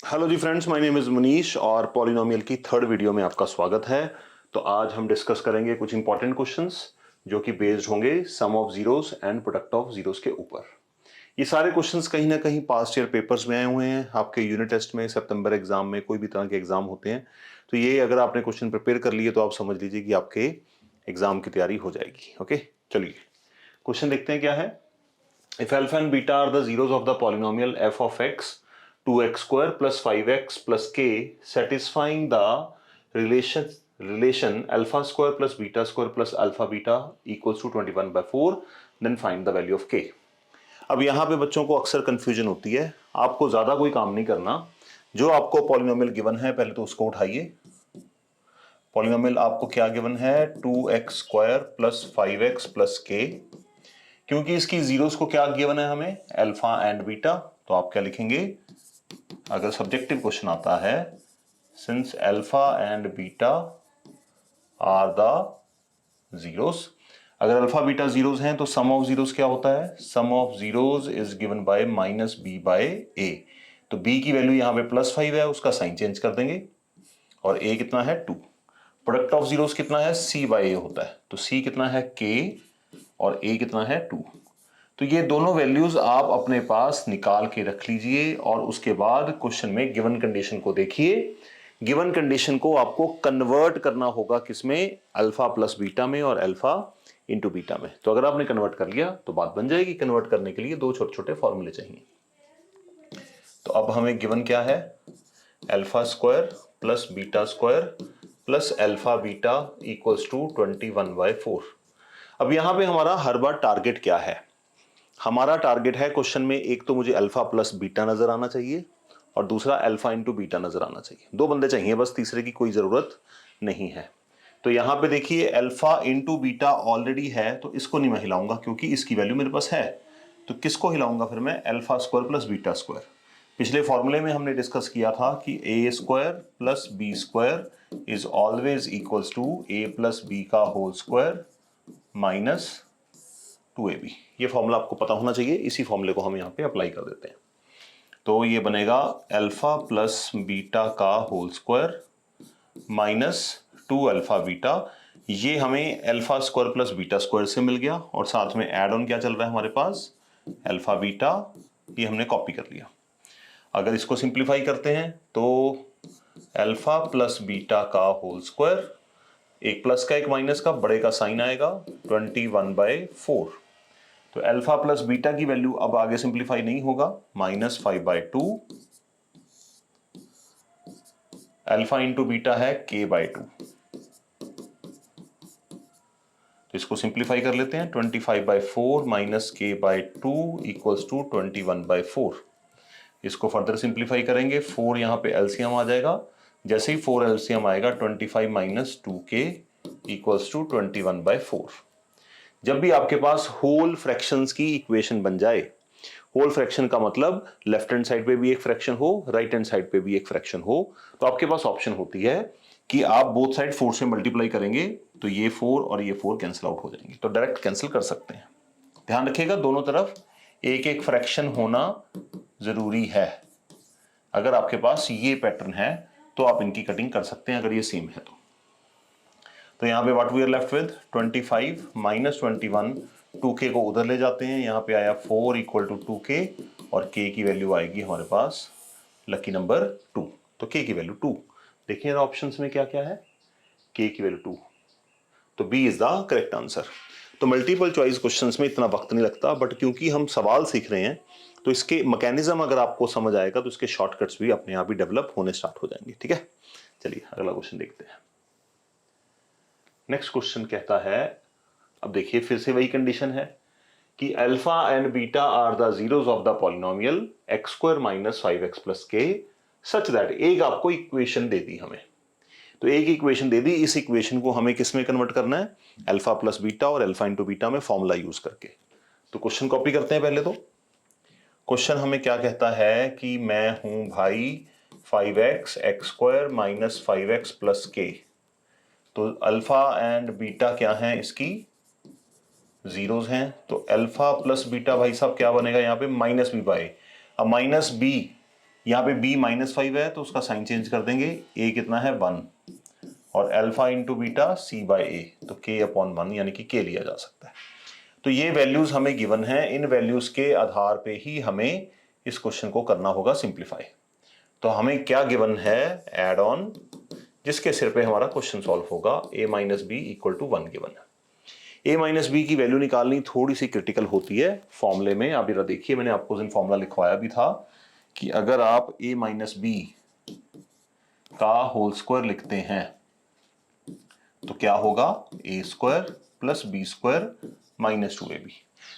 Hello ji friends, my name is Manish और polynomial की third video में आपका स्वागत है। तो आज हम डिस्कस करेंगे कुछ इंपॉर्टेंट क्वेश्चंस जो कि बेस्ड होंगे sum of zeros and product of zeros के ऊपर। ये सारे क्वेश्चंस कहीं ना कहीं पास्ट ईयर पेपर्स में आए हुए हैं, आपके यूनिट टेस्ट में, सितंबर एग्जाम में, कोई भी तरह के एग्जाम होते हैं। तो ये अगर आपने क्वेश्चन प्रिपेयर कर लिए तो आप समझ लीजिए कि आपके एग्जाम की तैयारी हो जाएगी। ओके, चलिए क्वेश्चन देखते हैं क्या है। If alpha and beta are the zeros of the polynomial f of x, 2x square plus 5x plus k satisfying the relation alpha square plus beta square plus alpha beta equals to 21/4, then find the value of k। अब यहाँ पे बच्चों को अक्सर confusion होती है। आपको ज्यादा कोई काम नहीं करना, जो आपको पॉलिनोमियल गिवन है पहले तो उसको उठाइए। पॉलिनोमियल आपको क्या गिवन है? 2x square plus 5x plus k। क्योंकि इसकी जीरोस को क्या गिवन है हमें? Alpha and beta. तो आप क्या लिखेंगे अगर सब्जेक्टिव क्वेश्चन आता है? Since alpha and beta are the zeros. अगर अल्फा बीटा जीरोस हैं तो सम ऑफ जीरोस क्या होता है? Sum of zeros is given by minus B by ए। तो बी की वैल्यू यहां पे +5 है, उसका साइन चेंज कर देंगे। और ए कितना है? 2। प्रोडक्ट ऑफ जीरोस कितना है? सी बाय ए होता है। तो सी कितना है? के। और ए कितना है? 2। तो ये दोनों वैल्यूज आप अपने पास निकाल के रख लीजिए और उसके बाद क्वेश्चन में गिवन कंडीशन को देखिए। गिवन कंडीशन को आपको कन्वर्ट करना होगा किसमें? अल्फा प्लस बीटा में और अल्फा इंटू बीटा में। तो अगर आपने कन्वर्ट कर लिया तो बात बन जाएगी। कन्वर्ट करने के लिए दो छोटे छोटे फॉर्मूले चाहिए। तो अब हमें गिवन क्या है? Alpha square plus beta square plus alpha beta equals to 21/4। अब यहां पे हमारा हर बार टारगेट क्या है? हमारा टारगेट है क्वेश्चन में, एक तो मुझे अल्फा प्लस बीटा नजर आना चाहिए और दूसरा अल्फा इंटू बीटा नजर आना चाहिए। दो बंदे चाहिए बस, तीसरे की कोई जरूरत नहीं है। तो यहां पे देखिए अल्फा इंटू बीटा ऑलरेडी है, तो इसको नहीं मैं हिलाऊंगा क्योंकि इसकी वैल्यू मेरे पास है। तो किसको हिलाऊंगा फिर मैं? Alpha square plus beta square. पिछले फॉर्मूले में हमने डिस्कस किया था कि A square plus B square is always equals to A plus B का होल स्क्वायर माइनस 2ab। ये फॉर्मूला आपको पता होना चाहिए। इसी फॉर्मूले को हम यहाँ पे अप्लाई कर देते हैं। तो ये बनेगा अल्फा प्लस बीटा का whole square minus 2 alpha beta. ये हमें alpha square plus beta square से मिल गया और साथ में एड ऑन क्या चल रहा है हमारे पास? Alpha beta. ये हमने कॉपी कर लिया। अगर इसको सिंप्लीफाई करते हैं तो अल्फा प्लस बीटा का होल स्क्वायर, एक प्लस का एक माइनस का, बड़े का साइन आएगा, 21/4। तो अल्फा प्लस बीटा की वैल्यू अब आगे सिंप्लीफाई नहीं होगा, -5/2। अल्फा इंटू बीटा है k/2। तो इसको सिंप्लीफाई कर लेते हैं। 25/4 माइनस k/2 इक्वल्स टू 21/4। इसको फर्दर सिंप्लीफाई करेंगे, 4 यहां पे एलसीएम आ जाएगा। जैसे ही 4 एलसीएम आएगा 25 माइनस 2k इक्वल्स टू 21/4। जब भी आपके पास होल फ्रैक्शंस की इक्वेशन बन जाए, होल फ्रैक्शन का मतलब लेफ्ट हैंड साइड पे भी एक फ्रैक्शन हो, राइट हैंड साइड पे भी एक फ्रैक्शन हो, तो आपके पास ऑप्शन होती है कि आप बोथ साइड 4 से मल्टीप्लाई करेंगे तो ये 4 और ये 4 कैंसिल आउट हो जाएंगे, तो डायरेक्ट कैंसिल कर सकते हैं। ध्यान रखिएगा दोनों तरफ एक एक फ्रैक्शन होना जरूरी है। अगर आपके पास ये पैटर्न है तो आप इनकी कटिंग कर सकते हैं अगर ये सेम है तो यहां पे what we are left with 25 minus 21, 2k को उधर ले जाते हैं, यहां पे आया 4 इक्वल टू 2k और k की वैल्यू आएगी हमारे पास लकी नंबर 2। तो k की वैल्यू 2। देखिए ऑप्शंस में क्या क्या है? k की वैल्यू 2। तो b is the correct answer. तो मल्टीपल चॉइस क्वेश्चंस में इतना वक्त नहीं लगता, बट क्योंकि हम सवाल सीख रहे हैं तो इसके मैकेनिज्म अगर आपको समझ आएगा तो इसके शॉर्टकट्स भी अपने आप ही डेवलप होने स्टार्ट हो जाएंगे। ठीक है, चलिए अगला क्वेश्चन देखते हैं। नेक्स्ट क्वेश्चन कहता है, अब देखिए फिर से वही कंडीशन है कि alpha and beta are the zeros of the polynomial x square minus 5x plus k such that. एक आपको इक्वेशन दे दी हमें, तो एक इक्वेशन दे दी, इस इक्वेशन को हमें किस में कन्वर्ट करना है? अल्फा प्लस बीटा और अल्फा इंटू बीटा में फॉर्मूला यूज करके। तो क्वेश्चन कॉपी करते हैं पहले। तो क्वेश्चन हमें क्या कहता है कि मैं हूं भाई 5x x square minus 5x plus के। तो अल्फा एंड बीटा क्या है? इसकी जीरोस हैं। तो अल्फा प्लस बीटा भाई साहब क्या बनेगा यहाँ पे? -b/। अब -b यहाँ पे b -5 है तो उसका साइन चेंज कर देंगे, a कितना है 1 और अल्फा इंटू बीटा c/a, तो k/1 यानी कि k लिया जा सकता है। तो ये वैल्यूज हमें गिवन है, इन वैल्यूज के आधार पे ही हमें इस क्वेश्चन को करना होगा सिंप्लीफाई। तो हमें क्या गिवन है, एड ऑन, जिसके सिर पे हमारा क्वेश्चन सॉल्व होगा। a - b = 1 गिवन है। a - b की वैल्यू निकालनी थोड़ी सी क्रिटिकल होती है फॉर्मूले में। आप जरा देखिए, मैंने आपको दिन फॉर्मूला लिखवाया भी था कि अगर आप a - b का होल स्क्वायर लिखते हैं तो क्या होगा, a² + b² - 2ab।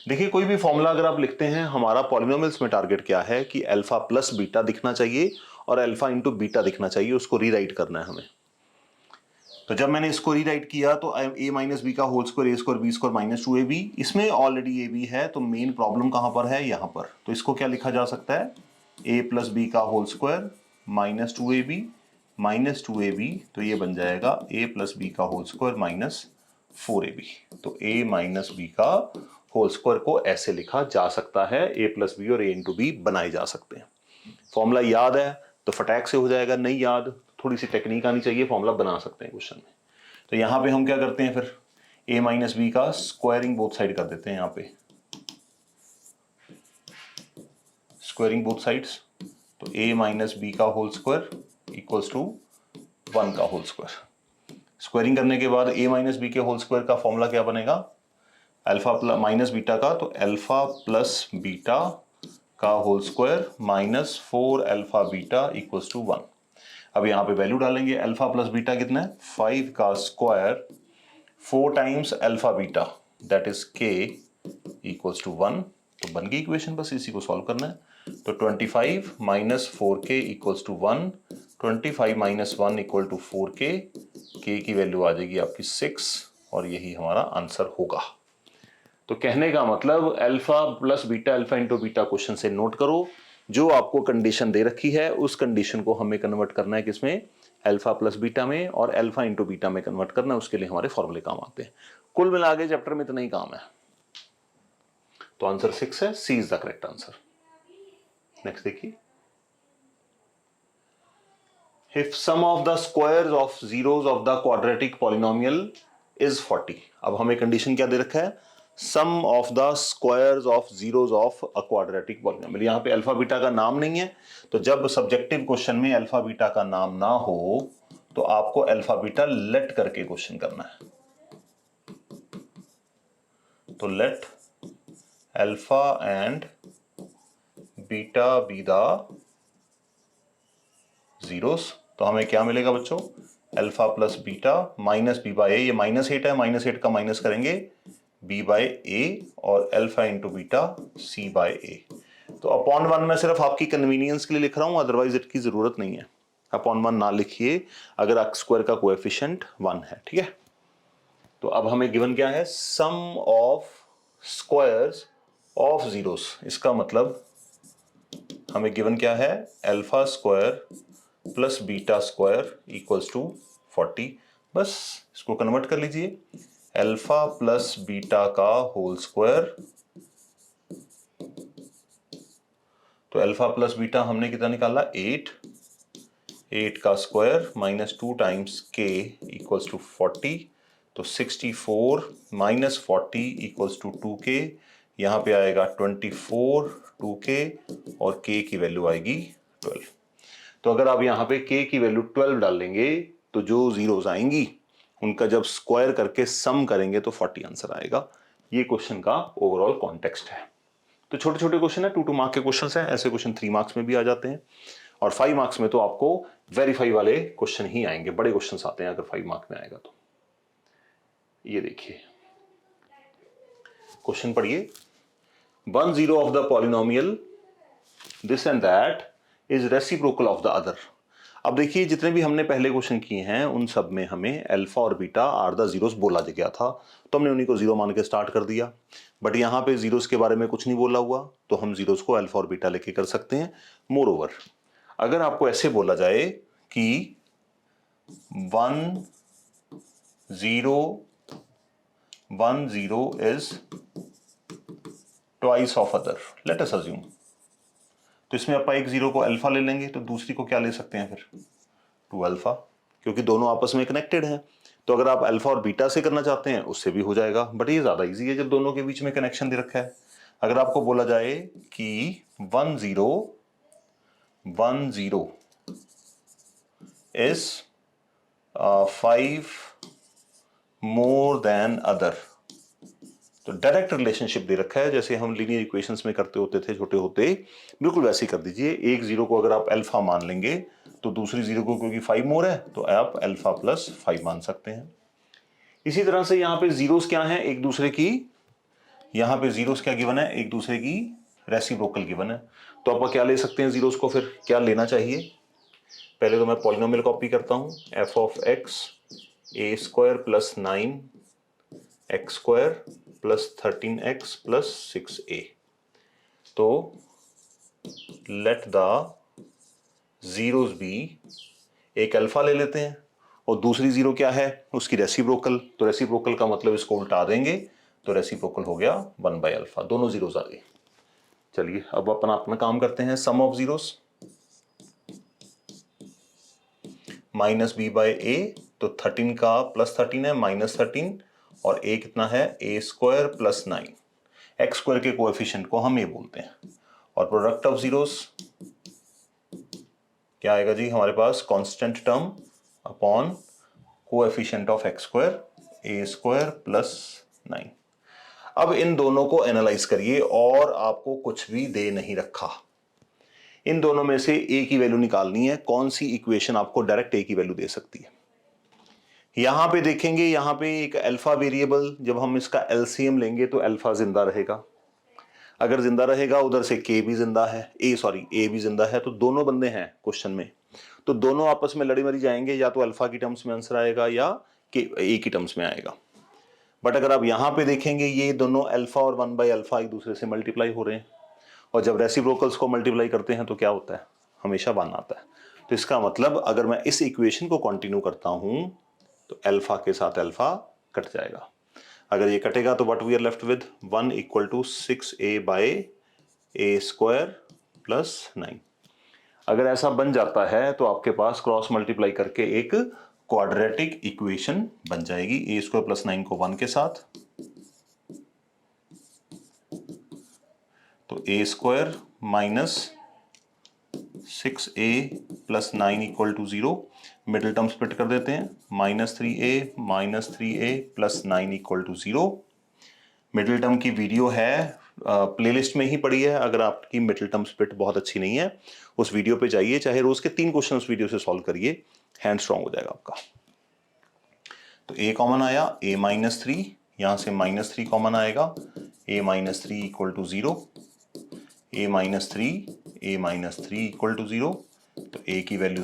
देखिए कोई भी फॉर्मूला अगर आप लिखते हैं, हमारा पॉलिनोमियल्स में टारगेट क्या है कि अल्फा प्लस बीटा दिखना चाहिए और अल्फा इंटू बीटा दिखना चाहिए, उसको रीराइट करना है हमें। तो जब मैंने इसको रीराइट किया तो a - b का whole square a² b² - 2ab, इसमें ऑलरेडी ab है तो मेन प्रॉब्लम कहां पर है, यहां पर। तो इसको क्या लिखा जा सकता है, a + b का होल स्क्वायर -2ab -2ab, तो ये बन जाएगा a + b का होल स्क्वायर -4ab। तो a - b का होल स्क्वायर को ऐसे लिखा जा सकता है, a + b और a × b बनाए जा सकते हैं। फॉर्मूला याद है तो फटाक से हो जाएगा, नहीं याद थोड़ी सी टेक्निक आनी चाहिए, फॉर्मूला बना सकते हैं क्वेश्चन में। तो यहां पे हम क्या करते हैं फिर, a - b का स्क्वायरिंग बोथ साइड कर देते हैं, यहां पे स्क्वायरिंग बोथ साइड्स। तो a - b का होल स्क्वायर = 1 का होल स्क्वायर। स्क्वायरिंग करने के बाद a - b के होल स्क्वायर का फॉर्मूला क्या बनेगा, अल्फा माइनस बीटा का, तो अल्फा प्लस बीटा का होल स्क्वायर -4 अल्फा बीटा = 1। अब यहाँ पे वैल्यू डालेंगे, अल्फा प्लस बीटा कितना है, 5 का square 4 times alpha beta that is k = 1। तो बन गई इक्वेशन, बस इसी को सॉल्व करना है। तो 25 - 4k = 1, 25 - 1 = 4k, k की वैल्यू आ जाएगी आपकी 6 और यही हमारा आंसर होगा। तो कहने का मतलब alpha plus beta, alpha into beta question से नोट करो, जो आपको कंडीशन दे रखी है उस कंडीशन को हमें कन्वर्ट करना है किसमें, अल्फा प्लस बीटा में, और अल्फा इंटू बीटा में कन्वर्ट करना है, उसके लिए हमारे फॉर्मूले काम आते हैं। कुल मिला के चैप्टर में इतना ही काम है। तो आंसर 6 है, C is the correct answer. Next देखिए, if sum of the squares of zeros of the quadratic polynomial is 40। अब हमें कंडीशन क्या दे रखा है, sum of the squares of zeros of a quadratic polynomial. यहां पे अल्फा बीटा का नाम नहीं है, तो जब सब्जेक्टिव क्वेश्चन में अल्फा बीटा का नाम ना हो तो आपको अल्फा बीटा लेट करके क्वेश्चन करना है। तो let alpha and beta be the zeros. तो हमें क्या मिलेगा बच्चों, alpha plus beta minus b/a, ये -8 है, -8 का माइनस करेंगे b/a और अल्फा इंटू बीटा c/a। तो अपॉन 1 में सिर्फ आपकी कन्वीनियंस के लिए लिख रहा हूं, अदरवाइज इसकी जरूरत नहीं है, अपॉन 1 ना लिखिए अगर x स्क्वायर का कोएफिशिएंट 1 है, ठीक है। तो अब हमें गिवन क्या है, sum of squares of zeros. इसका मतलब हमें गिवन क्या है, alpha square plus beta square = 40। बस इसको कन्वर्ट कर लीजिए, अल्फा प्लस बीटा का होल स्क्वायर, तो अल्फा प्लस बीटा हमने कितना निकाला 8, 8 का स्क्वायर -2 टाइम्स k = 40, तो 64 - 40 = 2k, यहां पे आएगा 24 2k और k की वैल्यू आएगी 12। तो अगर आप यहां पे k की वैल्यू 12 डालेंगे तो जो जीरोस आएंगी उनका जब स्क्वायर करके सम करेंगे तो 40 आंसर आएगा। ये क्वेश्चन का ओवरऑल कॉन्टेक्स्ट है। तो छोटे छोटे क्वेश्चन है, 2 मार्क के क्वेश्चन है, ऐसे क्वेश्चन 3 मार्क्स में भी आ जाते हैं और 5 मार्क्स में तो आपको वेरीफाई वाले क्वेश्चन ही आएंगे, बड़े क्वेश्चन आते हैं अगर 5 मार्क में आएगा तो। ये देखिए क्वेश्चन पढ़िए, 1 0 of the polynomial this and that is reciprocal of the other. अब देखिए जितने भी हमने पहले क्वेश्चन किए हैं उन सब में हमें अल्फा और बीटा आर द जीरोस बोला गया था, तो हमने उन्हीं को जीरो मान के स्टार्ट कर दिया। बट यहाँ पे जीरोस के बारे में कुछ नहीं बोला हुआ, तो हम जीरोस को अल्फा और बीटा लेके कर सकते हैं। मोर ओवर अगर आपको ऐसे बोला जाए कि 1 0 is twice of other, let us assume, तो इसमें आप एक जीरो को अल्फा ले लेंगे तो दूसरी को क्या ले सकते हैं फिर 2 अल्फा, क्योंकि दोनों आपस में कनेक्टेड हैं। तो अगर आप अल्फा और बीटा से करना चाहते हैं उससे भी हो जाएगा, बट ये ज्यादा इजी है जब दोनों के बीच में कनेक्शन दे रखा है। अगर आपको बोला जाए कि 1 0 1 0 इज 5 मोर देन अदर, तो डायरेक्ट रिलेशनशिप दे रखा है जैसे हम लीनियर इक्वेशंस में करते होते थे छोटे होते, बिल्कुल वैसे ही कर दीजिए। एक जीरो को अगर आप अल्फा मान लेंगे तो दूसरी जीरो को क्योंकि 5 मोर है तो आप अल्फा प्लस 5 मान सकते हैं। इसी तरह से यहां पे जीरोस क्या हैं एक दूसरे की, यहां पे जीरोस क्या गिवन है एक दूसरे की रेसिप्रोकल गिवन है। तो आप क्या ले सकते हैं जीरोस को, फिर क्या लेना चाहिए? पहले तो मैं पॉलिनोमियल कॉपी करता हूं, F of x A square plus 9 x square plus 13x plus 6a। तो लेट द जीरोस बी, एक अल्फा ले लेते हैं और दूसरी जीरो क्या है उसकी रेसिप्रोकल, तो रेसिप्रोकल का मतलब इसको उल्टा देंगे तो रेसिप्रोकल हो गया 1 बाय अल्फा, दोनों जीरोस आ गए। चलिए अब अपना अपना काम करते हैं। Sum of zeros minus B by ए, तो 13 का प्लस 13 है माइनस 13 और ए कितना है ए स्क्वायर प्लस 9, एक्स स्क्वायर के कोएफिशिएंट को हम ये बोलते हैं। और प्रोडक्ट ऑफ जीरोस क्या आएगा जी हमारे पास, constant term upon coefficient of X square A square plus 9। अब इन दोनों को एनालाइज करिए और आपको कुछ भी दे नहीं रखा, इन दोनों में से ए की वैल्यू निकालनी है। कौन सी इक्वेशन आपको डायरेक्ट ए की वैल्यू दे सकती है? यहां पे देखेंगे, यहां पे एक अल्फा वेरिएबल, जब हम इसका एलसीएम लेंगे तो अल्फा जिंदा रहेगा। अगर जिंदा रहेगा उधर से के भी जिंदा है, ए भी जिंदा है, तो दोनों बंदे हैं क्वेश्चन में, तो दोनों आपस में लड़ी मरी जाएंगे, या तो अल्फा की टर्म्स में आंसर आएगा या के ए की टर्म्स में आएगा। बट अगर आप यहां पे देखेंगे ये दोनों अल्फा और 1 बाय अल्फा एक दूसरे से मल्टीप्लाई हो रहे हैं, और जब रेसिप्रोकल्स को मल्टीप्लाई करते हैं तो क्या होता है, हमेशा 1 आता है। तो इसका मतलब अगर मैं इस इक्वेशन को कंटिन्यू करता हूं तो अल्फा के साथ अल्फा कट जाएगा। अगर ये कटेगा तो what we are left with 1 equal to 6a by a square plus 9। अगर ऐसा बन जाता है तो आपके पास क्रॉस मल्टीप्लाई करके एक क्वाड्रेटिक इक्वेशन बन जाएगी, ए स्क्वायर प्लस 9 को 1 के साथ, तो A square minus 6a plus 9 equal to 0, middle term split कर देते हैं, -3a plus 9 equal to 0। Middle term की वीडियो है प्लेलिस्ट में ही पड़ी है, अगर आपकी मिडिल टर्म स्प्लिट बहुत अच्छी नहीं है उस वीडियो पे जाइए, चाहे रोज के 3 क्वेश्चन उस वीडियो से सॉल्व करिए, हैंड स्ट्रांग हो जाएगा आपका। तो a कॉमन आया, a-3, यहां से -3 कॉमन आएगा, a-3 equal to 0, a-3 equal to 0, तो a की value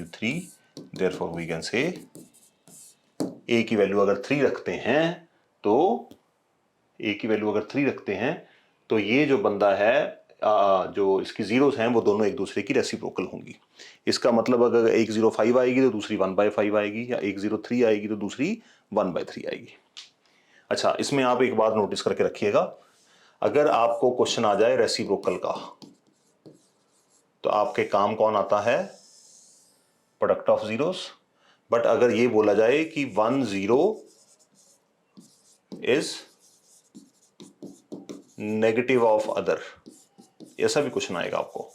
3, therefore we can say a की वैल्यू अगर 3 रखते हैं तो ये जो बंदा है जो इसकी जीरोस हैं वो दोनों एक दूसरे की रेसिप्रोकल होंगी। इसका मतलब अगर एक 0.5 आएगी तो दूसरी 1/5 आएगी, या एक 0.3 आएगी तो दूसरी 1/3 आएगी। अच्छा, इसमें आप एक बात नोटिस करके रखिएगा, अगर आपको क्वेश्चन आ जाए रेसिप्रोकल का तो आपके काम कौन आता है, प्रोडक्ट ऑफ जीरोस। बट अगर ये बोला जाए कि 1 0 इज नेगेटिव ऑफ अदर, ऐसा भी क्वेश्चन आएगा आपको,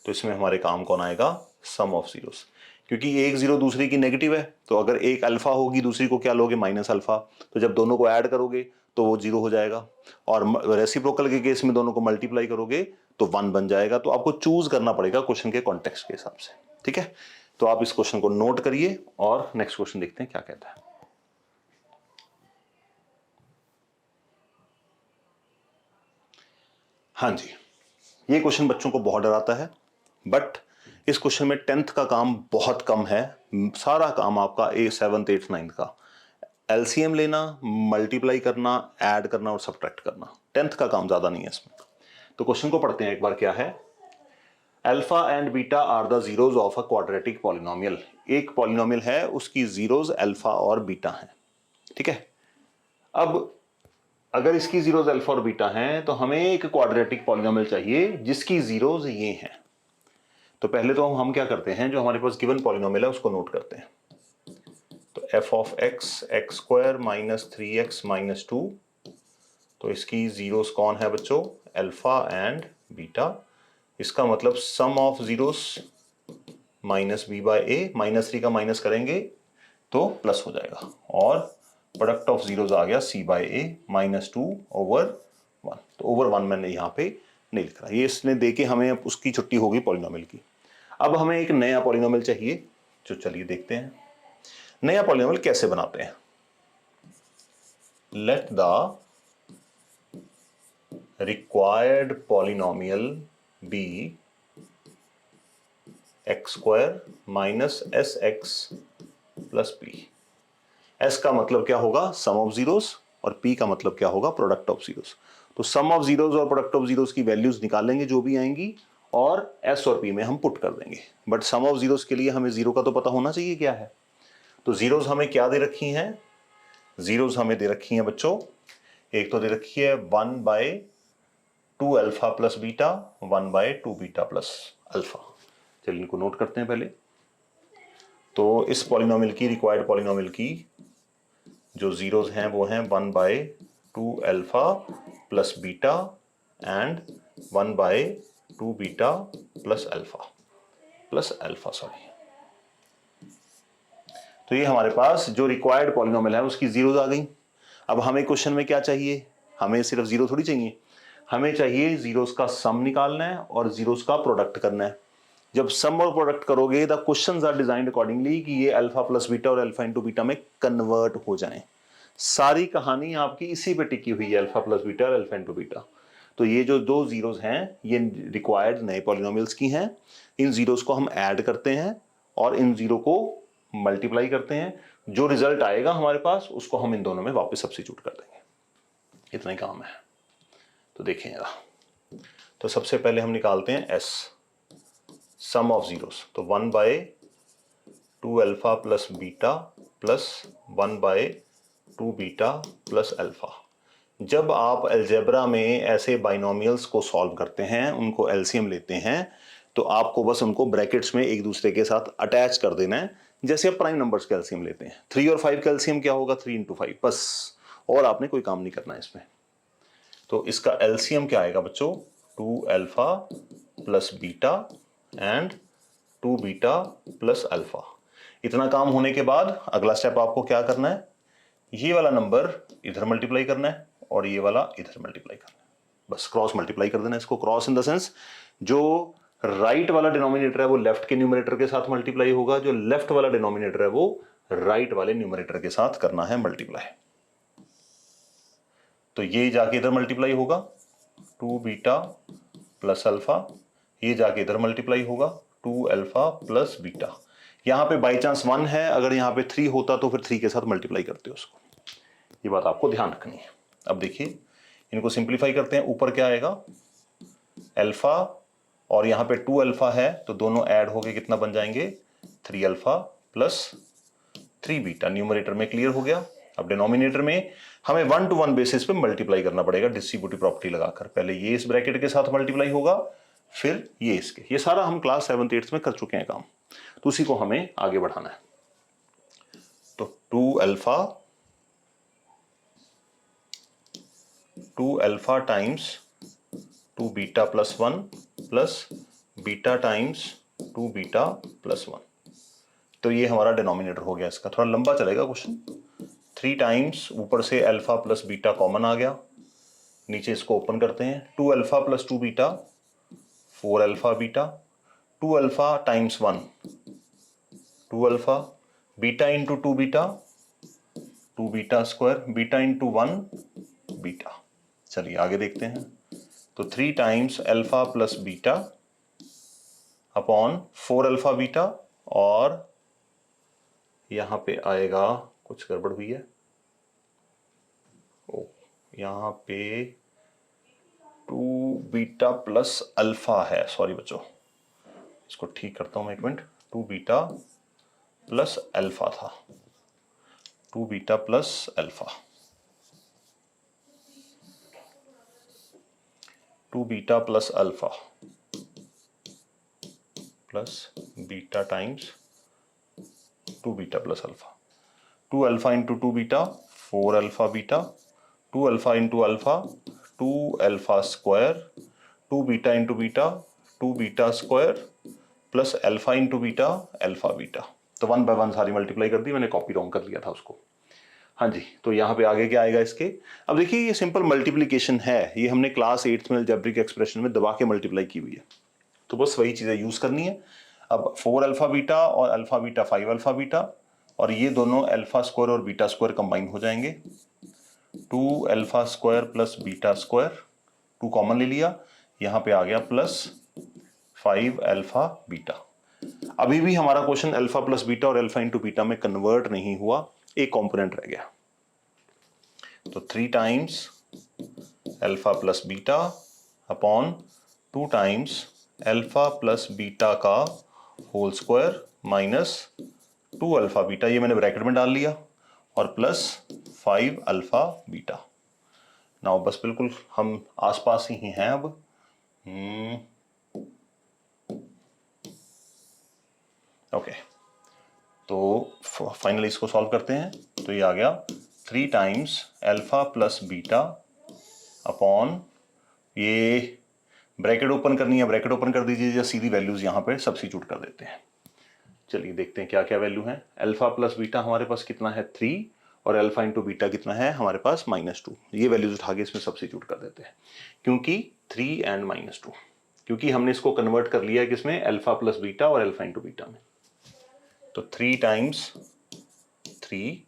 तो इसमें हमारे काम कौन आएगा, सम ऑफ जीरोस। क्योंकि एक जीरो दूसरी की नेगेटिव है, तो अगर एक अल्फा होगी दूसरी को क्या लोगे, माइनस अल्फा, तो जब दोनों को ऐड करोगे तो वो 0 हो जाएगा, और रेसिप्रोकल के केस में दोनों को मल्टीप्लाई करोगे तो 1 बन जाएगा। तो आपको चूज करना पड़ेगा क्वेश्चन के कॉन्टेक्स्ट के हिसाब से, ठीक है। तो आप इस क्वेश्चन को नोट करिए और नेक्स्ट क्वेश्चन देखते हैं क्या कहता है। हाँ जी, ये क्वेश्चन बच्चों को बहुत डराता है, बट इस क्वेश्चन में 10th का काम बहुत कम है, सारा काम आपका 7th 8th 9th का एलसीएम लेना, मल्टीप्लाई करना, ऐड करना और सब्ट्रैक्ट करना, 10th का काम ज्यादा नहीं है इसमें। तो क्वेश्चन को पढ़ते हैं एक बार, क्या है, alpha and beta are the zeros of a quadratic polynomial. एक पॉलिनोमियल है उसकी जीरोस अल्फा और बीटा हैं, ठीक है। अब अगर इसकी जीरोज अल्फा और बीटा हैं तो हमें एक क्वाड्रेटिक पॉलिनोमियल चाहिए जिसकी जीरोज ये हैं। तो पहले तो हम क्या करते हैं, जो हमारे पास गिवन पॉलिनोमियल है उसको नोट करते हैं। तो F of x x square minus 3x minus 2, तो इसकी जीरोस कौन है बच्चों, अल्फा एंड बीटा। इसका मतलब sum of zeros minus B by A, minus 3 का माइनस करेंगे तो प्लस हो जाएगा, और प्रोडक्ट ऑफ जीरोस आ गया सी बाय ए माइनस 2 ओवर 1। तो ओवर 1 मैंने यहाँ पे नहीं लिख रहा, ये इसने देके हमें उसकी छुट्टी होगी पॉलिनोमियल की। अब हमें एक नया पॉलिनोमियल चाहिए, जो चलिए देखते हैं नया पॉलिनोमियल कैसे बनाते हैं। Let the required polynomial be x square minus sx plus p। s का मतलब क्या होगा, सम ऑफ जीरोस, और p का मतलब क्या होगा, प्रोडक्ट ऑफ जीरोस। तो सम ऑफ जीरोस और प्रोडक्ट ऑफ जीरोस की वैल्यूज निकालेंगे जो भी आएंगी, और s और p में हम पुट कर देंगे। बट सम ऑफ जीरोस के लिए हमें जीरो का तो पता होना चाहिए क्या है। तो जीरोस हमें क्या दे रखी हैं, जीरोस हमें दे रखी हैं बच्चों, एक तो दे रखी है 1/2 alpha plus beta, 1/2 beta plus alpha. चलिए इनको नोट करते हैं पहले। तो इस पॉलिनोमियल की, रिक्वायर्ड पॉलिनोमियल की जो जीरोस हैं वो हैं 1/2 alpha plus beta and 1/2 beta plus alpha sorry. तो ये हमारे पास जो रिक्वायर्ड पॉलिनोमियल है उसकी जीरोस आ गई। अब हमें क्वेश्चन में क्या चाहिए, हमें सिर्फ जीरो थोड़ी चाहिए, हमें चाहिए जीरोस का सम निकालना है और जीरोस का प्रोडक्ट करना है। जब सम और प्रोडक्ट करोगे the questions are designed accordingly कि ये अल्फा प्लस बीटा और अल्फा इंटू बीटा में कन्वर्ट हो जाएं। सारी कहानी आपकी इसी पे टिकी हुई है, अल्फा प्लस बीटा और अल्फा इंटू बीटा। तो ये जो दो जीरोस हैं ये रिक्वायर्ड नए पॉलिनोमियल्स की हैं। इन जीरोस को हम ऐड करते हैं और इन जीरो को मल्टीप्लाई करते हैं, जो रिजल्ट आएगा हमारे पास उसको हम इन दोनों में वापस सब्स्टिट्यूट कर देंगे। इतना ही काम है। तो देखें जरा, तो सबसे पहले हम निकालते हैं एस, सम ऑफ जीरोस। तो 1/2 alpha plus beta plus 1/2 beta plus alpha. जब आप अलजेब्रा में ऐसे बाइनोमियल्स को सॉल्व करते हैं, उनको एलसीएम लेते हैं, तो आपको बस उनको ब्रैकेट्स में एक दूसरे के साथ अटैच कर देना है, जैसे आप प्राइम नंबर्स का एलसीएम लेते हैं। 3 और 5 का एलसीएम क्या होगा, 3 × 5, बस, और आपने कोई काम नहीं करना है इसमें। तो इसका एलसीएम क्या आएगा बच्चों, 2 alpha plus beta and 2 beta plus alpha. इतना काम होने के बाद अगला स्टेप आपको क्या करना है, ये वाला नंबर इधर मल्टीप्लाई करना है और ये वाला इधर मल्टीप्लाई करना है, बस क्रॉस मल्टीप्लाई कर देना है इसको। क्रॉस इन द सेंस, जो राइट वाला डिनोमिनेटर है वो लेफ्ट के न्यूमरेटर के साथ मल्टीप्लाई होगा, जो लेफ्ट वाला डिनोमिनेटर है वो राइट वाले न्यूमरेटर के साथ करना है मल्टीप्लाई। तो ये जाके इधर मल्टीप्लाई होगा 2 बीटा प्लस अल्फा, ये जाके इधर मल्टीप्लाई होगा 2 अल्फा प्लस बीटा। यहां पे बाई चांस 1 है, अगर यहां पे 3 होता तो फिर 3 के साथ मल्टीप्लाई करते हो उसको, ये बात आपको ध्यान रखनी है। अब देखिए इनको सिंप्लीफाई करते हैं, ऊपर क्या आएगा, अल्फा और यहां पे 2 अल्फा है तो दोनों ऐड होके कितना बन जाएंगे, 3 अल्फा प्लस 3 बीटा। न्यूमरेटर में क्लियर हो गया। अब डिनोमिनेटर में हमें 1 to 1 बेसिस पे मल्टीप्लाई करना पड़ेगा, डिस्ट्रीब्यूटिव प्रॉपर्टी लगाकर। पहले ये इस ब्रैकेट के साथ मल्टीप्लाई होगा, फिर ये इसके। ये सारा हम क्लास 7th 8th में कर चुके हैं काम, तो उसी को हमें आगे बढ़ाना है। तो 2 alpha times 2 beta plus 1 plus beta times 2 beta plus 1। तो ये हमारा डिनोमिनेटर हो गया इसका। थोड़ा लंबा चलेगा क्वेश्चन। 3 टाइम्स ऊपर से अल्फा प्लस बीटा कॉमन आ गया, नीचे इसको ओपन करते हैं, 2 alpha plus 2 beta 4 alpha beta, 2 alpha times 1 2 alpha, beta into 2 beta 2 beta square, beta into 1 beta. चलिए आगे देखते हैं। तो 3 times alpha plus beta upon 4 alpha beta, और यहां पे आएगा, कुछ गड़बड़ हुई है, ओ यहां पे 2 बीटा प्लस अल्फा है, सॉरी बच्चों, इसको ठीक करता हूं मैं एक मिनट। 2 बीटा प्लस अल्फा था, 2 beta plus alpha. 2 beta plus alpha plus beta times 2 beta plus alpha, 2 alpha into 2 beta 4 alpha beta, 2 alpha into alpha 2 alpha square, 2 beta into beta 2 beta square plus alpha into beta alpha beta. तो 1 bye 1 सारी multiply कर दी, मैंने copy wrong कर लिया था उसको। हाँ जी, तो यहाँ पे आगे क्या आएगा इसके। अब देखिए ये सिंपल मल्टीप्लिकेशन है, ये हमने क्लास 8th में अलजेब्रिक एक्सप्रेशन में दबा के मल्टीप्लाई की हुई है, तो बस वही चीज़ें यूज करनी है। अब 4 अल्फा बीटा और अल्फा बीटा 5 अल्फा बीटा, और ये दोनों अल्फा स्क्वायर और बीटा स्क्वायर कंबाइन हो जाएंगे, 2 alpha square plus beta square, 2 common ले लिया, यहाँ पे आ गया प्लस 5 अल्फा बीटा। अभी भी हमारा क्वेश्चन अल्फा प्लस बीटा और अल्फा इंटू बीटा में कन्वर्ट नहीं हुआ, एक कॉम्पोनेंट रह गया। तो 3 times alpha plus beta upon 2 times alpha plus beta का whole square minus 2 alpha beta, ये मैंने ब्रैकेट में डाल लिया, और प्लस 5 अल्फा बीटा। नाउ बस बिल्कुल हम आसपास ही हैं अब। ओके, तो फाइनली इसको सॉल्व करते हैं। तो ये आ गया 3 times alpha plus beta upon, ये ब्रैकेट ओपन करनी है, ब्रैकेट ओपन कर दीजिए, या सीधी वैल्यूज यहाँ पे सब्स्टिट्यूट कर देते हैं। चलिए देखते हैं क्या क्या वैल्यू है। अल्फा प्लस बीटा हमारे पास कितना है 3, और अल्फा इंटू बीटा कितना है हमारे पास -2। ये वैल्यूज उठा के इसमें सब्स्टिट्यूट कर देते हैं, क्योंकि 3 एंड -2, क्योंकि हमने इसको कन्वर्ट कर लिया है किसमें, अल्फा प्लस बीटा और अल्फा इंटू बीटा में। तो 3 टाइम्स 3,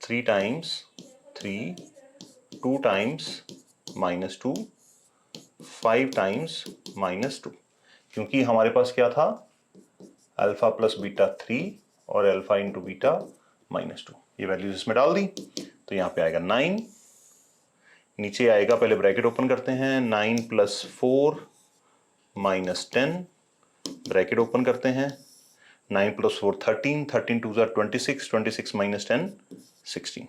3 टाइम्स 3, 2 टाइम्स -2, 5 टाइम्स -2, क्योंकि हमारे पास क्या था, अल्फा प्लस बीटा 3 और अल्फा इंटू बीटा -2। ये वैल्यूज इसमें डाल दी, तो यहाँ पे आएगा 9, नीचे आएगा, पहले ब्रैकेट ओपन करते हैं, 9 + 4 -10, ब्रैकेट ओपन करते हैं, 9 + 4 13, 13 2 = 26, 26 - 10 16।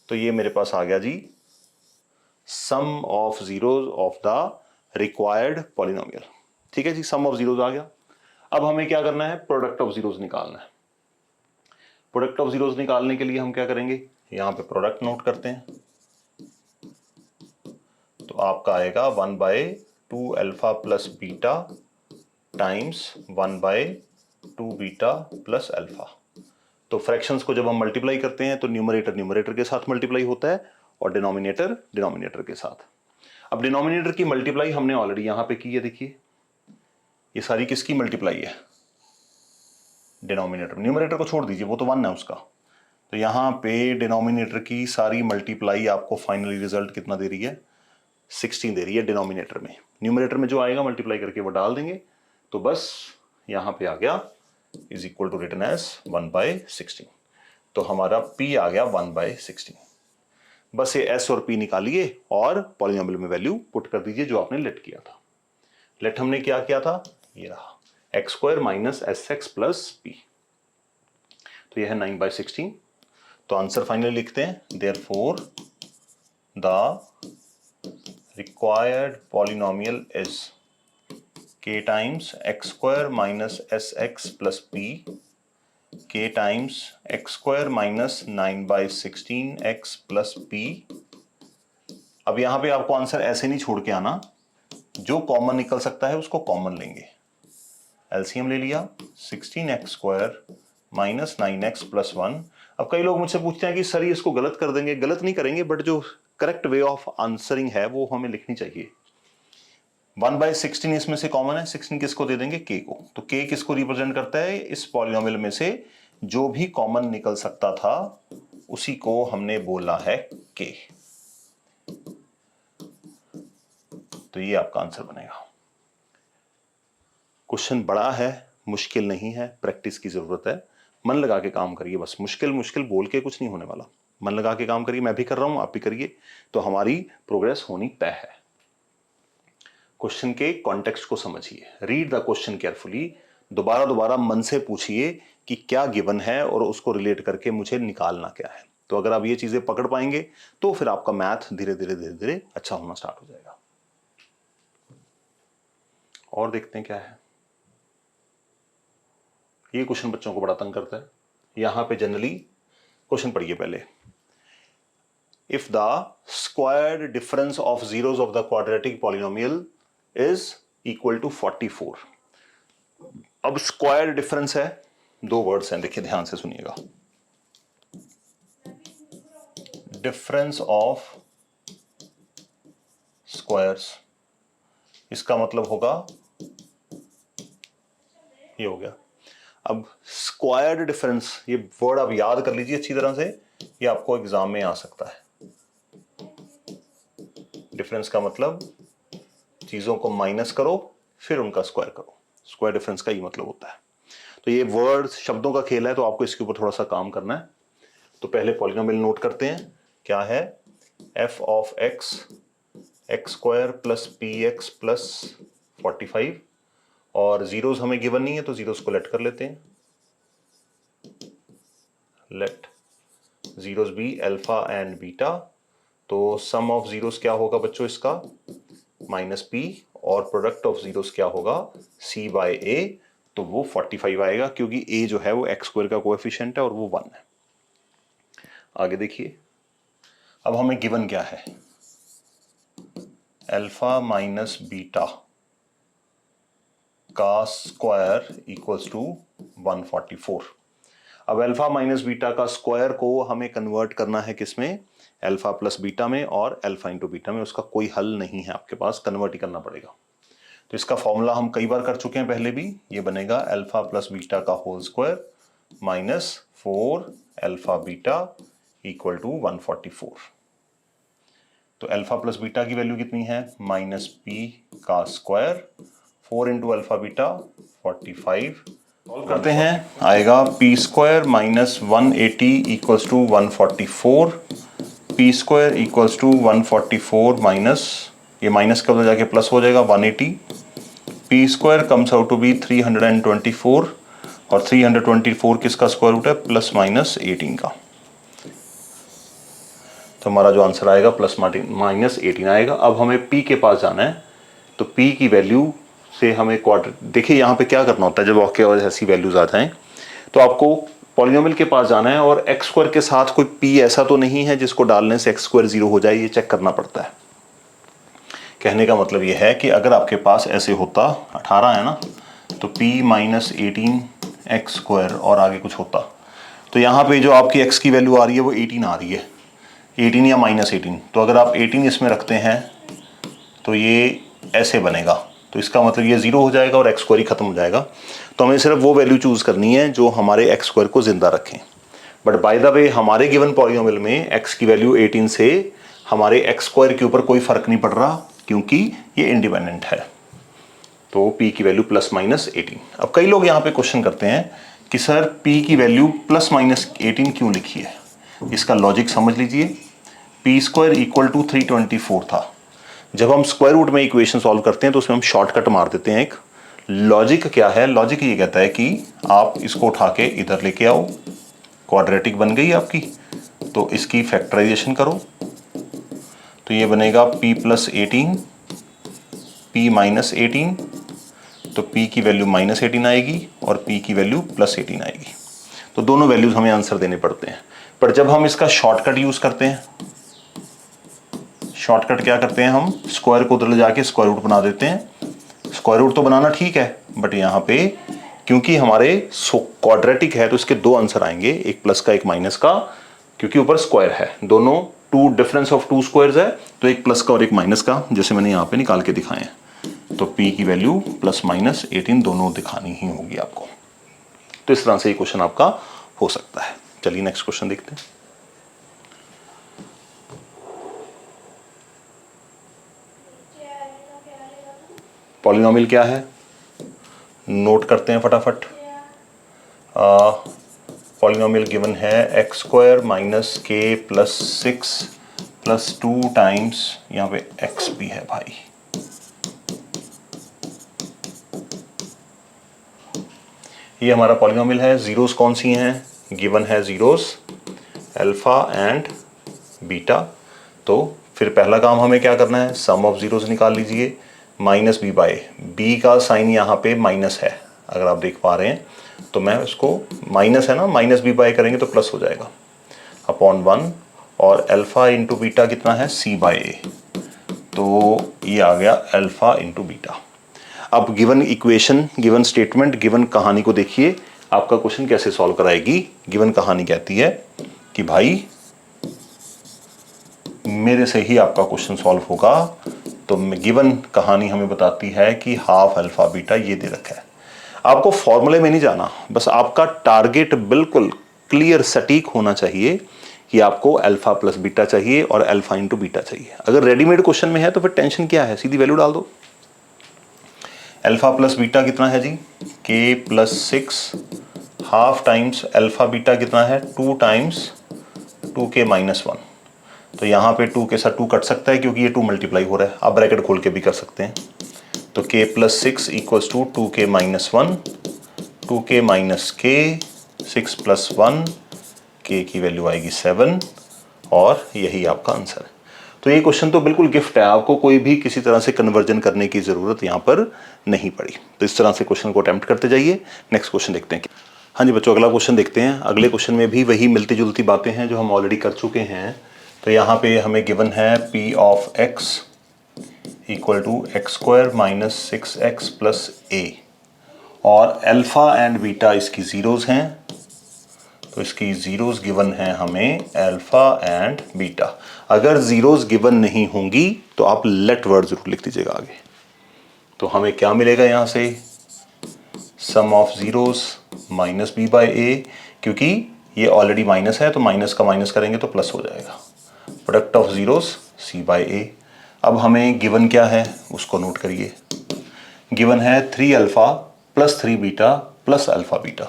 तो ये मेरे पास आ गया जी sum of zeros of the required polynomial. ठीक है जी, सम ऑफ जीरोज आ गया। अब हमें क्या करना है, प्रोडक्ट ऑफ जीरोज निकालना है। प्रोडक्ट ऑफ जीरोज निकालने के लिए हम क्या करेंगे, यहां पे प्रोडक्ट नोट करते हैं। तो आपका आएगा 1/2 alpha plus beta times 1/2 beta plus alpha. तो फ्रैक्शंस को जब हम मल्टीप्लाई करते हैं तो न्यूमरेटर न्यूमरेटर के साथ मल्टीप्लाई होता है, और डिनोमिनेटर डिनोमिनेटर के साथ। अब डिनोमिनेटर की मल्टीप्लाई हमने ऑलरेडी यहां पे की है, देखिए ये सारी किसकी मल्टीप्लाई है, डिनोमिनेटर। न्यूमरेटर को छोड़ दीजिए, वो तो 1 है उसका। तो यहां पे डिनोमिनेटर की सारी मल्टीप्लाई आपको फाइनली रिजल्ट कितना दे रही है, 16 दे रही है डिनोमिनेटर में। न्यूमरेटर में जो आएगा मल्टीप्लाई करके वो डाल देंगे। तो बस यहां पे आ गया is equal to written as 1/16। तो हमारा P आ गया 1/16। बस ये S और P निकालिए और पॉलिनोमियल में वैल्यू पुट कर दीजिए जो आपने लेट किया था। लेट हमने क्या किया था, ये रहा x² - sx + p। तो यह है 9/16। तो आंसर फाइनली लिखते हैं, therefore the required polynomial is k times x² - sx + p, k times x² - 9/16x + p। अब यहां पे आपको आंसर ऐसे नहीं छोड़ के आना, जो कॉमन निकल सकता है उसको कॉमन लेंगे। एलसीएम ले लिया, 16x² - 9x + 1। अब कई लोग मुझसे पूछते हैं कि सर इसको गलत कर देंगे। गलत नहीं करेंगे, बट जो करेक्ट वे ऑफ आंसरिंग है वो हमें लिखनी चाहिए। 1/16 इसमें से कॉमन है, 16 किसको दे देंगे, k को। तो k किसको रिप्रेजेंट करता है, इस पॉलिनोमियल में से जो भी कॉमन निकल सकता था उसी को हमने बोला है k। तो ये आपका आंसर बनेगा। क्वेश्चन बड़ा है, मुश्किल नहीं है, प्रैक्टिस की जरूरत है। मन लगा के काम करिए, बस मुश्किल मुश्किल बोल के कुछ नहीं होने वाला। मन लगा के काम करिए, मैं भी कर रहा हूं, आप भी करिए, तो हमारी प्रोग्रेस होनी तय है। क्वेश्चन के कॉन्टेक्स्ट को समझिए, रीड द क्वेश्चन केयरफुली, दोबारा दोबारा मन से पूछिए कि क्या गिवन है और उसको रिलेट करके मुझे निकालना क्या है। तो अगर आप ये चीजें पकड़ पाएंगे तो फिर आपका मैथ धीरे धीरे धीरे धीरे अच्छा होना स्टार्ट हो जाएगा। और देखते हैं क्या है। ये क्वेश्चन बच्चों को बड़ा तंग करता है। यहां पे जनरली क्वेश्चन पढ़िए पहले। If the squared difference of zeros of the quadratic polynomial is equal to 44। अब स्क्वायर डिफरेंस है, दो वर्ड्स हैं, देखिए ध्यान से सुनिएगा। डिफरेंस ऑफ स्क्वायर्स, इसका मतलब होगा ये हो गया। अब स्क्वायर्ड डिफरेंस, ये वर्ड आप याद कर लीजिए अच्छी तरह से, ये आपको एग्जाम में आ सकता है। डिफरेंस का मतलब चीजों को माइनस करो फिर उनका स्क्वायर करो, स्क्वायर डिफरेंस का ये मतलब होता है। तो ये वर्ड शब्दों का खेल है, तो आपको इसके ऊपर थोड़ा सा काम करना है। तो पहले पॉलिनोमियल नोट करते हैं। क्या है? F of x x square plus P x plus 45, और जीरोस हमें गिवन नहीं है तो जीरोस को लेट कर लेते हैं। Let zeros be alpha and beta. तो सम ऑफ जीरोस क्या होगा बच्चों इसका? माइनस पी, और प्रोडक्ट ऑफ जीरोस क्या होगा? सी बाय ए। तो वो 45 आएगा, क्योंकि ए जो है वो एक्स स्क्वायर का कोएफिशिएंट है और वो 1 है। आगे देखिए, अब हमें गिवन क्या है? अल्फा माइनस बीटा का स्क्वायर इक्वल्स टू 144। अब अल्फा माइनस बीटा का स्क्वायर को हमें कन्वर्ट करना है किसमें? अल्फा प्लस बीटा में, और अल्फा इंटू बीटा में। उसका कोई हल नहीं है आपके पास, कन्वर्ट ही करना पड़ेगा। तो इसका फॉर्मूला हम कई बार कर चुके हैं पहले भी। ये बनेगा अल्फा प्लस बीटा का whole square minus 4 alpha beta equal to 144। तो अल्फा प्लस बीटा की वैल्यू कितनी है? माइनस पी का square, 4 into alpha beta 45। Solve करते हैं, आएगा p square minus 180 equals to 144। P square equals to 144 minus, ये माइनस का उधर जाके प्लस हो जाएगा 180। P square comes out to be 324, और 324 किसका स्क्वायर रूट है? प्लस माइनस 18 का। तो हमारा जो आंसर आएगा प्लस माइनस 18 आएगा। अब हमें p के पास जाना है, तो p की वैल्यू से हमें क्वाड्रेट, देखिए यहाँ पे क्या करना होता है जब आपके पास ऐसी वैल्यूज आ जाएं, तो आपको पॉलिनोमियल के पास जाना है, और एक्स स्क्वायर के साथ कोई p ऐसा तो नहीं है जिसको डालने से एक्स स्क्वायर 0 हो जाए, ये चेक करना पड़ता है। कहने का मतलब ये है कि अगर आपके पास ऐसे होता 18 है ना, तो p माइनस 18 एक्स स्क्वायर और आगे कुछ होता, तो यहाँ पे जो आपकी x की वैल्यू आ रही है वो 18 आ रही है, 18 या माइनस 18। तो अगर आप 18 इसमें रखते हैं तो ये ऐसे बनेगा, तो इसका मतलब ये 0 हो जाएगा और एक्स स्क्वायर ही खत्म हो जाएगा। तो हमें सिर्फ वो वैल्यू चूज करनी है जो हमारे एक्स स्क्वायर को जिंदा रखें। बट बाय द वे हमारे गिवन पॉलिनोमियल में एक्स की वैल्यू 18 से हमारे एक्स स्क्वायर के ऊपर कोई फर्क नहीं पड़ रहा, क्योंकि ये इंडिपेंडेंट है। तो p की वैल्यू प्लस माइनस 18। अब कई लोग यहाँ पे क्वेश्चन करते हैं कि सर p की वैल्यू प्लस माइनस 18 क्यों लिखी है? इसका लॉजिक समझ लीजिए। पी स्क्वायर इक्वल टू 324 था। जब हम स्क्वायर रूट में इक्वेशन सॉल्व करते हैं तो उसमें हम शॉर्टकट मार देते हैं एक। लॉजिक क्या है? लॉजिक ये कहता है कि आप इसको उठा के इधर लेके आओ, क्वाड्रेटिक बन गई आपकी, तो इसकी फैक्टराइजेशन करो, तो ये बनेगा p प्लस 18 p माइनस 18। तो p की वैल्यू माइनस 18 आएगी और p की वैल्यू प्लस 18 आएगी। तो दोनों वैल्यूज हमें आंसर देने पड़ते हैं। पर जब हम इसका शॉर्टकट यूज करते हैं, शॉर्टकट क्या करते हैं, हम स्क्वायर को उधर ले जाके स्क्वायर रूट बना देते हैं। स्क्वायर रूट तो बनाना ठीक है, बट यहाँ पे क्योंकि हमारे क्वाड्रेटिक है तो इसके दो आंसर आएंगे, एक प्लस का एक माइनस का, क्योंकि ऊपर स्क्वायर है। दोनों to difference of two squares है, तो एक प्लस का और एक माइनस का, जैसे मैंने यहाँ पे निकाल के दिखाए हैं। तो p की वैल्यू प्लस माइनस 18 दोनों दिखानी ही होगी आपको। तो इस तरह से ये क्वेश्चन आपका हो सकता है। चलिए नेक्स्ट क्वेश्चन देखते हैं। पॉलिनोमियल क्या है, नोट करते हैं फटाफट। पॉलिनोमियल गिवन है एक्स स्क्वायर माइनस के प्लस 6 प्लस 2 टाइम्स, यहाँ पे एक्स भी है भाई, ये हमारा पॉलिनोमियल है। जीरोस कौन सी हैं? गिवन है जीरोस अल्फा एंड बीटा। तो फिर पहला काम हमें क्या करना है? सम ऑफ जीरोस निकाल लीजिए। माइनस बी बाय, बी का साइन यहाँ पे माइनस है, अगर आप देख पा रहे हैं, तो मैं इसको माइनस है ना, माइनस बी बाय करेंगे तो प्लस हो जाएगा अपॉन 1, और अल्फा इंटू बीटा कितना है, सी बाय ए, तो ये आ गया अल्फा इंटू बीटा। अब given equation, given statement, given कहानी को देखिए, आपका क्वेश्चन कैसे सॉल्व कराएगी। गिवन कहानी कहती है कि भाई मेरे से ही आपका क्वेश्चन सॉल्व होगा, तो गिवन कहानी हमें बताती है कि हाफ अल्फा बीटा ये दे रखा है। आपको फॉर्मूले में नहीं जाना, बस आपका टारगेट बिल्कुल क्लियर सटीक होना चाहिए कि आपको अल्फा प्लस बीटा चाहिए और अल्फा इंटू बीटा चाहिए। अगर रेडीमेड क्वेश्चन में है तो फिर टेंशन क्या है, सीधी वैल्यू डाल दो। अल्फा प्लस बीटा कितना है जी, के plus 6 half times alpha beta कितना है, 2 टाइम्स 2k माइनस 1। तो यहाँ पे 2 के साथ 2 कट सकता है क्योंकि ये 2 मल्टीप्लाई हो रहा है, आप ब्रैकेट खोल के भी कर सकते हैं। तो k plus 6 equals to 2k minus 1, 2k minus k, 6 plus 1, k की वैल्यू आएगी 7, और यही आपका आंसर है। तो ये क्वेश्चन तो बिल्कुल गिफ्ट है, आपको कोई भी किसी तरह से कन्वर्जन करने की ज़रूरत यहाँ पर नहीं पड़ी। तो इस तरह से क्वेश्चन को अटेम्प्ट करते जाइए। नेक्स्ट क्वेश्चन देखते हैं। हाँ जी बच्चों, अगला क्वेश्चन देखते हैं। अगले क्वेश्चन में भी वही मिलती जुलती बातें हैं जो हम ऑलरेडी कर चुके हैं। तो यहाँ पे हमें गिवन है p of x equal to x square minus 6x plus a, और अल्फा एंड बीटा इसकी ज़ीरोज़ हैं, तो इसकी ज़ीरोज़ गिवन है हमें अल्फा एंड बीटा। अगर ज़ीरोज़ गिवन नहीं होंगी तो आप लेट वर्ड जरूर लिख दीजिएगा आगे। तो हमें क्या मिलेगा यहाँ से, sum of zeros minus B by A, क्योंकि ये ऑलरेडी माइनस है तो माइनस का माइनस करेंगे तो प्लस हो जाएगा, product of zeros C by A. अब हमें गिवन क्या है उसको नोट करिए। गिवन है 3 alpha plus 3 beta plus alpha beta.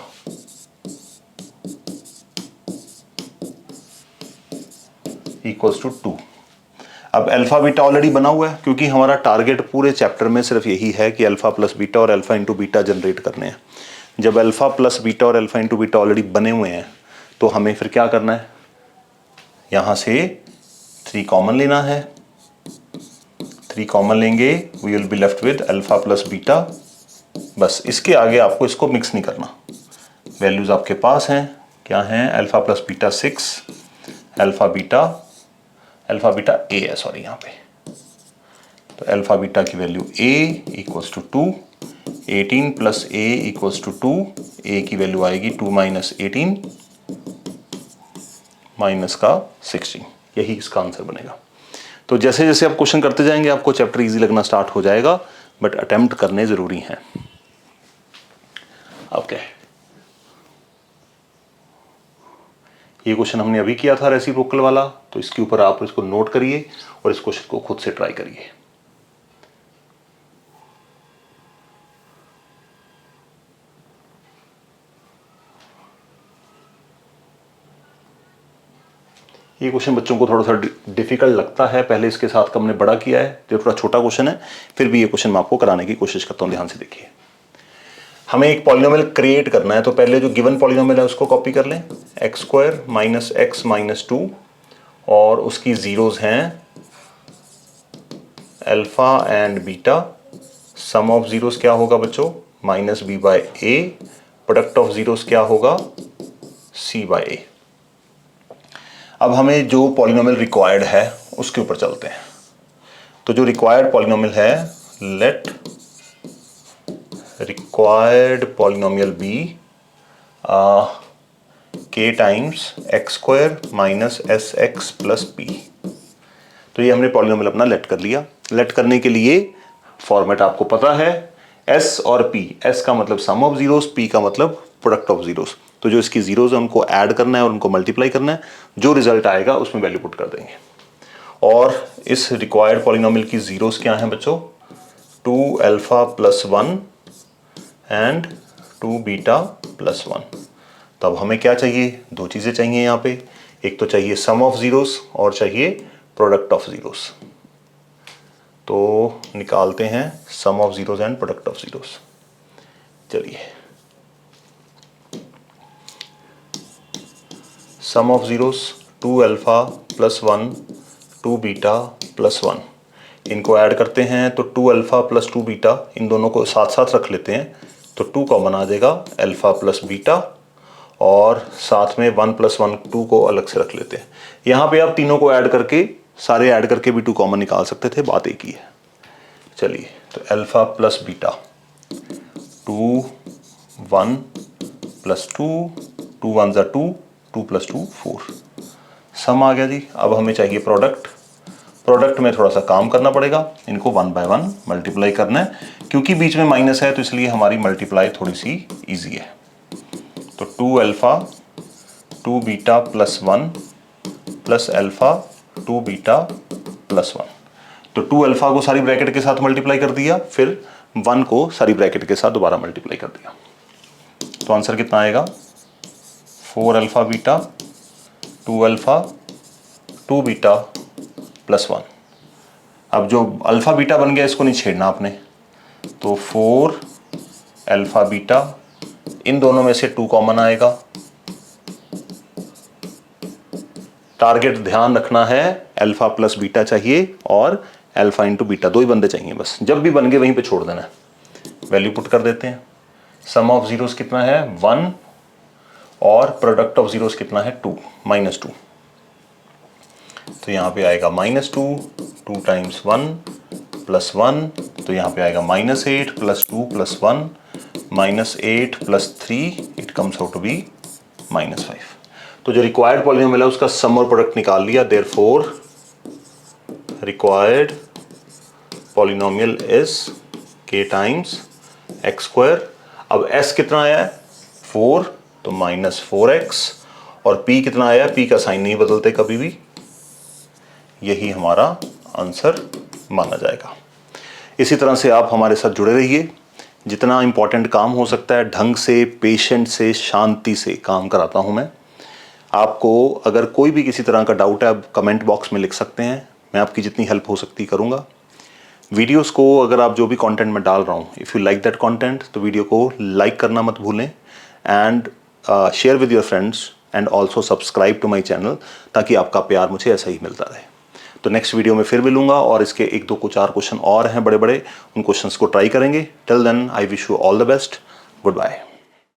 Equals to 2। अब अल्फा बीटा ऑलरेडी बना हुआ है, क्योंकि हमारा टारगेट पूरे चैप्टर में सिर्फ यही है कि अल्फा प्लस बीटा और अल्फा इंटू बीटा जनरेट करने हैं। जब अल्फा प्लस बीटा और अल्फा इंटू बीटा ऑलरेडी बने हुए हैं तो हमें फिर क्या करना है, यहाँ से 3 कॉमन लेना है। 3 कॉमन लेंगे, we will be left with alpha plus beta. बस इसके आगे आपको इसको मिक्स नहीं करना। वैल्यूज आपके पास हैं, क्या हैं, alpha plus beta 6, alpha beta a है, सॉरी यहाँ पे। तो अल्फा बीटा की value a equals to 2, 18 plus a equals to 2, a की वैल्यू आएगी 2 माइनस 18 माइनस का 16, यही इसका आंसर बनेगा। तो जैसे जैसे आप क्वेश्चन करते जाएंगे आपको चैप्टर इजी लगना स्टार्ट हो जाएगा, बट अटेम्प्ट करने जरूरी हैं। ओके, ये क्वेश्चन हमने अभी किया था रेसिप्रोकल वाला, तो इसके ऊपर आप इसको नोट करिए और इस क्वेश्चन को खुद से ट्राई करिए। ये क्वेश्चन बच्चों को थोड़ा सा डिफिकल्ट लगता है, पहले इसके साथ का हमने बड़ा किया है, जो थोड़ा छोटा क्वेश्चन है, फिर भी ये क्वेश्चन मैं आपको कराने की कोशिश करता हूं। ध्यान से देखिए, हमें एक पॉलिनोमियल क्रिएट करना है। तो पहले जो गिवन पॉलिनोमियल है उसको कॉपी कर लें, x square minus x minus 2, और उसकी जीरोज हैं alpha and beta. Sum of zeros क्या होगा बच्चों, minus B by A, product of zeros क्या होगा, सी बाय ए। अब हमें जो पॉलिनोमियल रिक्वायर्ड है उसके ऊपर चलते हैं। तो जो रिक्वायर्ड पॉलिनोमियल है, let required polynomial be k times x square minus s x plus p. तो ये हमने पॉलिनोमियल अपना लेट कर लिया। लेट करने के लिए फॉर्मेट आपको पता है, s और p, s का मतलब सम ऑफ जीरोस, p का मतलब प्रोडक्ट ऑफ जीरोस। तो जो इसकी जीरोस है उनको ऐड करना है और उनको मल्टीप्लाई करना है, जो रिजल्ट आएगा उसमें वैल्यू पुट कर देंगे। और इस रिक्वायर्ड पॉलिनोमियल की जीरोस क्या हैं बच्चों, 2 alpha plus 1 and 2 beta plus 1। तो अब हमें क्या चाहिए, दो चीज़ें चाहिए यहाँ पे, एक तो चाहिए सम ऑफ जीरोस और चाहिए प्रोडक्ट ऑफ जीरोस। तो निकालते हैं sum of zeros and product of zeros. चलिए, sum of zeros 2 alpha plus 1 2 beta plus 1। इनको ऐड करते हैं तो 2 अल्फ़ा प्लस 2 बीटा, इन दोनों को साथ साथ रख लेते हैं तो 2 कॉमन आ जाएगा, अल्फ़ा प्लस बीटा, और साथ में 1 प्लस 1 2 को अलग से रख लेते हैं। यहाँ पे आप तीनों को ऐड करके, सारे ऐड करके भी 2 कॉमन निकाल सकते थे, बात एक ही है। चलिए, तो अल्फ़ा प्लस बीटा 2 1 प्लस 2 2 1 ज़ा 2 2 प्लस 2 4, सम आ गया जी। अब हमें चाहिए प्रोडक्ट। प्रोडक्ट में थोड़ा सा काम करना पड़ेगा, इनको 1 बाय 1 मल्टीप्लाई करना है, क्योंकि बीच में माइनस है तो इसलिए हमारी मल्टीप्लाई थोड़ी सी इजी है। तो 2 alpha 2 beta plus 1 plus alpha 2 beta plus 1, तो 2 अल्फ़ा को सारी ब्रैकेट के साथ मल्टीप्लाई कर दिया, फिर 1 को सारी ब्रैकेट के साथ दोबारा मल्टीप्लाई कर दिया, तो आंसर कितना आएगा 4 alpha beta 2 alpha 2 beta plus 1। अब जो अल्फ़ा बीटा बन गया इसको नहीं छेड़ना आपने, तो 4 अल्फ़ा बीटा, इन दोनों में से 2 कॉमन आएगा। टारगेट ध्यान रखना है, अल्फ़ा प्लस बीटा चाहिए और अल्फ़ा इंटू बीटा, 2 ही बंदे चाहिए बस, जब भी बन गए वहीं पे छोड़ देना है। वैल्यू पुट कर देते हैं। सम ऑफ जीरोस कितना है 1 और प्रोडक्ट ऑफ जीरोस कितना है 2 -2, तो यहाँ पे आएगा -2 2 टाइम्स 1 प्लस 1, तो यहाँ पे आएगा -8 plus 2 plus 1 -8 plus 3, it comes out to be -5। तो जो रिक्वायर्ड पॉलिनोमियल है उसका सम और प्रोडक्ट निकाल लिया, therefore required polynomial is k times x square. अब s कितना आया है 4, तो -4x, और p कितना आया, p का साइन नहीं बदलते कभी भी, यही हमारा आंसर माना जाएगा। इसी तरह से आप हमारे साथ जुड़े रहिए, जितना इंपॉर्टेंट काम हो सकता है ढंग से, पेशेंट से, शांति से काम कराता हूं मैं। आपको अगर कोई भी किसी तरह का डाउट है आप कमेंट बॉक्स में लिख सकते हैं, मैं आपकी जितनी हेल्प हो सकती करूंगा। वीडियोस को अगर आप जो भी कंटेंट मैं डाल रहा हूं, if you like that content, तो वीडियो को लाइक करना मत भूलें, and share with your friends, and also subscribe to my channel, ताकि आपका प्यार मुझे ऐसा ही मिलता रहे। तो नेक्स्ट वीडियो में फिर मिलूंगा, और इसके 1 2 को 4 क्वेश्चन और हैं बड़े बड़े, उन क्वेश्चंस को ट्राई करेंगे। Till then I wish you all the best, good bye.